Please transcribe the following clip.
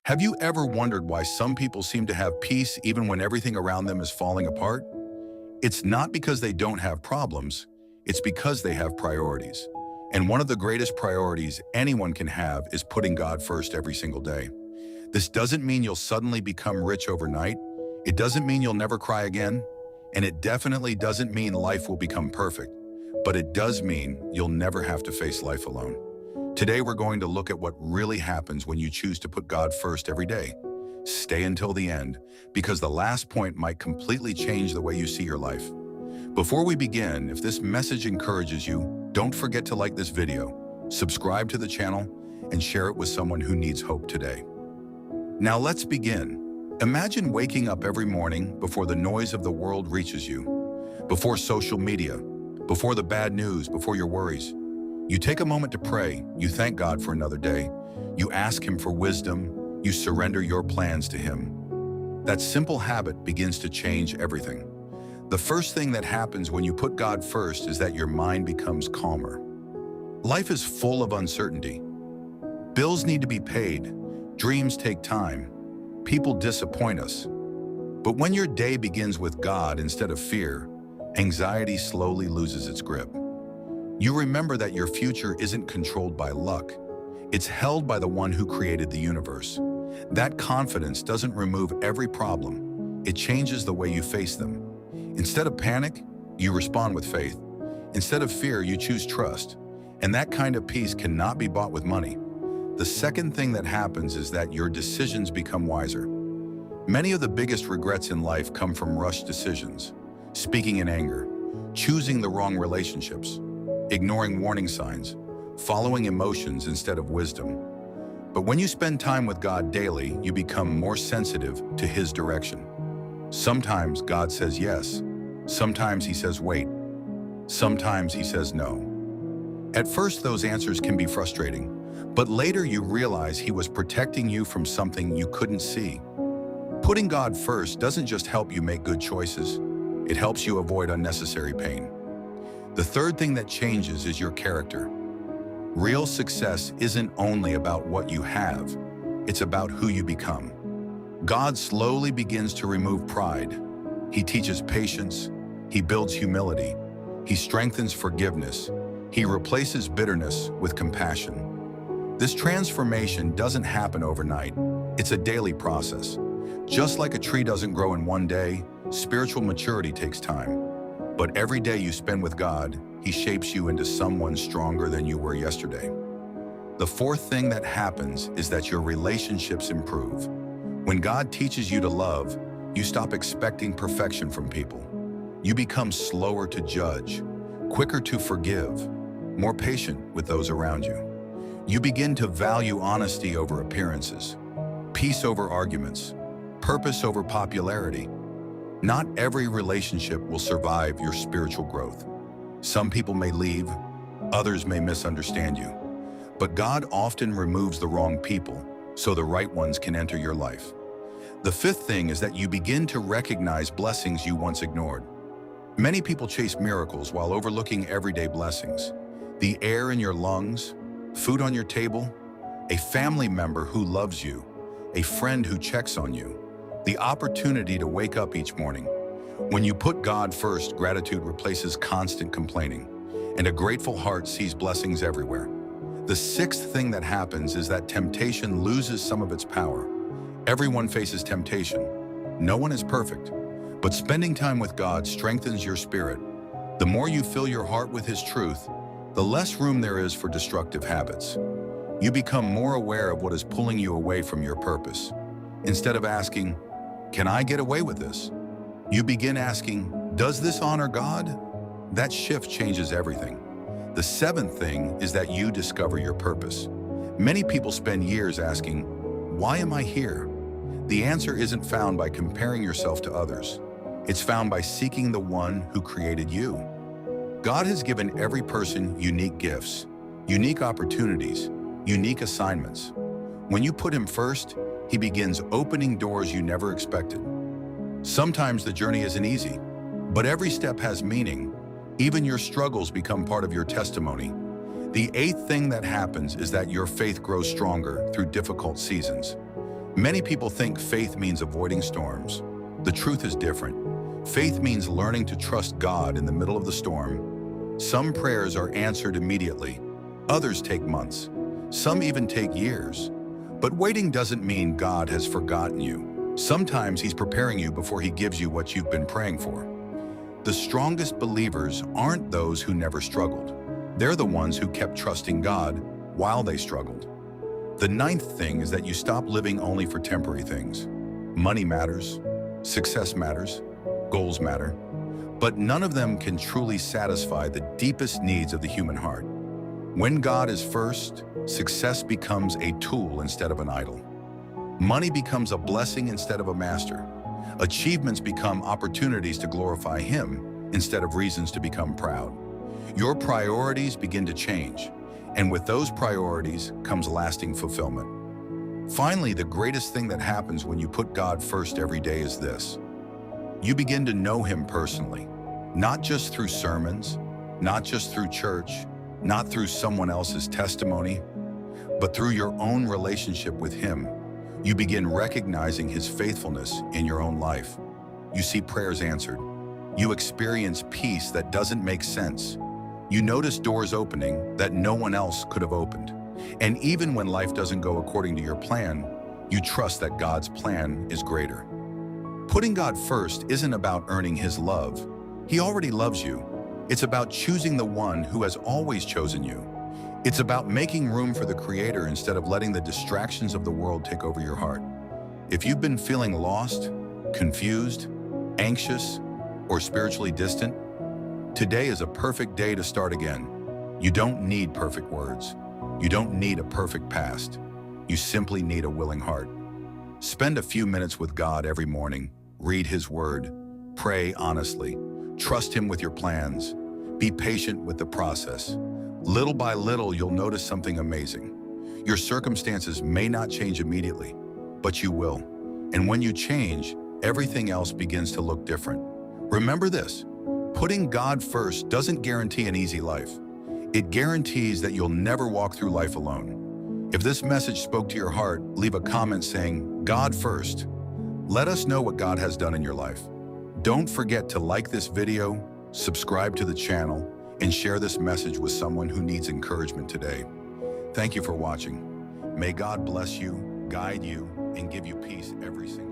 Have you ever wondered why some people seem to have peace even when everything around them is falling apart? It's not because they don't have problems, it's because they have priorities. And one of the greatest priorities anyone can have is putting God first every single day. This doesn't mean you'll suddenly become rich overnight. It doesn't mean you'll never cry again. And it definitely doesn't mean life will become perfect. But it does mean you'll never have to face life alone. Today, we're going to look at what really happens when you choose to put God first every day. Stay until the end, because the last point might completely change the way you see your life. Before we begin, if this message encourages you, don't forget to like this video, subscribe to the channel, and share it with someone who needs hope today. Now let's begin. Imagine waking up every morning before the noise of the world reaches you, before social media, before the bad news, before your worries. You take a moment to pray, you thank God for another day, you ask Him for wisdom, you surrender your plans to Him. That simple habit begins to change everything. The first thing that happens when you put God first is that your mind becomes calmer. Life is full of uncertainty. Bills need to be paid, dreams take time, people disappoint us. But when your day begins with God instead of fear, anxiety slowly loses its grip. You remember that your future isn't controlled by luck. It's held by the one who created the universe. That confidence doesn't remove every problem. It changes the way you face them. Instead of panic, you respond with faith. Instead of fear, you choose trust. And that kind of peace cannot be bought with money. The second thing that happens is that your decisions become wiser. Many of the biggest regrets in life come from rushed decisions, speaking in anger, choosing the wrong relationships, ignoring warning signs, following emotions instead of wisdom. But when you spend time with God daily, you become more sensitive to His direction. Sometimes God says yes, sometimes He says wait, sometimes He says no. At first, those answers can be frustrating, but later you realize He was protecting you from something you couldn't see. Putting God first doesn't just help you make good choices, it helps you avoid unnecessary pain. The third thing that changes is your character. Real success isn't only about what you have, it's about who you become. God slowly begins to remove pride. He teaches patience, He builds humility, He strengthens forgiveness, He replaces bitterness with compassion. This transformation doesn't happen overnight, it's a daily process. Just like a tree doesn't grow in one day, spiritual maturity takes time. But every day you spend with God, He shapes you into someone stronger than you were yesterday. The fourth thing that happens is that your relationships improve. When God teaches you to love, you stop expecting perfection from people. You become slower to judge, quicker to forgive, more patient with those around you. You begin to value honesty over appearances, peace over arguments, purpose over popularity. Not every relationship will survive your spiritual growth. Some people may leave, others may misunderstand you. But God often removes the wrong people so the right ones can enter your life. The fifth thing is that you begin to recognize blessings you once ignored. Many people chase miracles while overlooking everyday blessings. The air in your lungs, food on your table, a family member who loves you, a friend who checks on you, the opportunity to wake up each morning. When you put God first, gratitude replaces constant complaining, and a grateful heart sees blessings everywhere. The sixth thing that happens is that temptation loses some of its power. Everyone faces temptation. No one is perfect, but spending time with God strengthens your spirit. The more you fill your heart with His truth, the less room there is for destructive habits. You become more aware of what is pulling you away from your purpose. Instead of asking, "Can I get away with this?" you begin asking, "Does this honor God?" That shift changes everything. The seventh thing is that you discover your purpose. Many people spend years asking, "Why am I here?" The answer isn't found by comparing yourself to others. It's found by seeking the one who created you. God has given every person unique gifts, unique opportunities, unique assignments. When you put Him first, He begins opening doors you never expected. Sometimes the journey isn't easy, but every step has meaning. Even your struggles become part of your testimony. The eighth thing that happens is that your faith grows stronger through difficult seasons. Many people think faith means avoiding storms. The truth is different. Faith means learning to trust God in the middle of the storm. Some prayers are answered immediately. Others take months. Some even take years. But waiting doesn't mean God has forgotten you. Sometimes He's preparing you before He gives you what you've been praying for. The strongest believers aren't those who never struggled. They're the ones who kept trusting God while they struggled. The ninth thing is that you stop living only for temporary things. Money matters, success matters, goals matter, but none of them can truly satisfy the deepest needs of the human heart. When God is first, success becomes a tool instead of an idol. Money becomes a blessing instead of a master. Achievements become opportunities to glorify Him instead of reasons to become proud. Your priorities begin to change, and with those priorities comes lasting fulfillment. Finally, the greatest thing that happens when you put God first every day is this. You begin to know Him personally, not just through sermons, not just through church, not through someone else's testimony, but through your own relationship with Him. You begin recognizing His faithfulness in your own life. You see prayers answered. You experience peace that doesn't make sense. You notice doors opening that no one else could have opened. And even when life doesn't go according to your plan, you trust that God's plan is greater. Putting God first isn't about earning His love. He already loves you. It's about choosing the one who has always chosen you. It's about making room for the Creator instead of letting the distractions of the world take over your heart. If you've been feeling lost, confused, anxious, or spiritually distant, today is a perfect day to start again. You don't need perfect words. You don't need a perfect past. You simply need a willing heart. Spend a few minutes with God every morning. Read His Word. Pray honestly. Trust Him with your plans. Be patient with the process. Little by little, you'll notice something amazing. Your circumstances may not change immediately, but you will. And when you change, everything else begins to look different. Remember this, putting God first doesn't guarantee an easy life. It guarantees that you'll never walk through life alone. If this message spoke to your heart, leave a comment saying, God first. Let us know what God has done in your life. Don't forget to like this video, subscribe to the channel, and share this message with someone who needs encouragement today. Thank you for watching. May God bless you, guide you, and give you peace every single day.